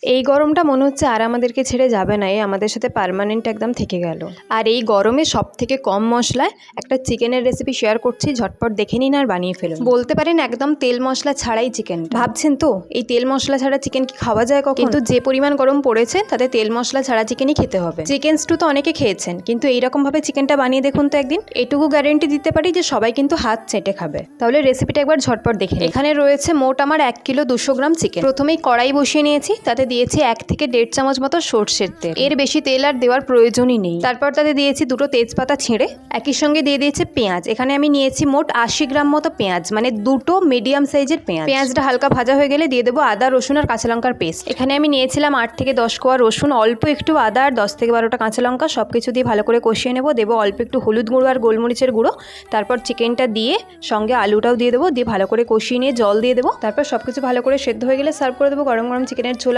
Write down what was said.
এই গরমটা মনে হচ্ছে আর আমাদেরকে ছেড়ে যাবে না, এই আমাদের সাথে পার্মানেন্ট একদম থেকে গেল। আর এই গরমে সব থেকে কম মশলায় একটা চিকেনের রেসিপি শেয়ার করছি, ঝটপট দেখে নিন আর বানিয়ে ফেলুন। বলতে পারেন একদম তেল মশলা ছাড়াই চিকেন। ভাবছেন তো এই তেল মশলা ছাড়া চিকেন কি খাওয়া যায় কখনো? কিন্তু যে পরিমাণ গরম পড়েছে তাতে তেল মশলা ছাড়া চিকেনই খেতে হবে। চিকেন স্টু তো অনেকে খেয়েছেন, কিন্তু এইরকম ভাবে চিকেনটা বানিয়ে দেখুন তো একদিন। এটুকু গ্যারেন্টি দিতে পারি যে সবাই কিন্তু হাত চেটে খাবে। তাহলে রেসিপিটা একবার ঝটপট দেখে। এখানে রয়েছে মোট আমার 1 কিলো 200 গ্রাম চিকেন। প্রথমেই কড়াই বসিয়ে নিয়েছি, তাতে দিয়েছি 1 থেকে 1.5 চামচ মতো সর্ষের তেল। এর বেশি তেল আর দেওয়ার প্রয়োজনই নেই। তারপর তাতে দিয়েছি 2টো তেজপাতা ছিঁড়ে, একই সঙ্গে দিয়ে দিয়েছি পেঁয়াজ। এখানে আমি নিয়েছি মোট 80 গ্রাম মতো পেঁয়াজ, মানে 2টো মিডিয়াম সাইজের পেঁয়াজ। পেঁয়াজটা হালকা ভাজা হয়ে গেলে দিয়ে দেবো আদা, রসুন আর কাঁচা লঙ্কার পেস্ট। এখানে আমি নিয়েছিলাম 8 থেকে 10 কোয়া রসুন, অল্প একটু আদা আর 10 থেকে 12টা কাঁচা লঙ্কা। সবকিছু দিয়ে ভালো করে কষিয়ে নেবো। দেবো অল্প একটু হলুদ গুঁড়ো আর গোলমরিচের গুঁড়ো। তারপর চিকেনটা দিয়ে সঙ্গে আলুটাও দিয়ে দেবো, দিয়ে ভালো করে কষিয়ে নিয়ে জল দিয়ে দেবো। তারপর সবকিছু ভালো করে সেদ্ধ হয়ে গেলে সার্ভ করে দেবো গরম গরম চিকেনের ঝোল।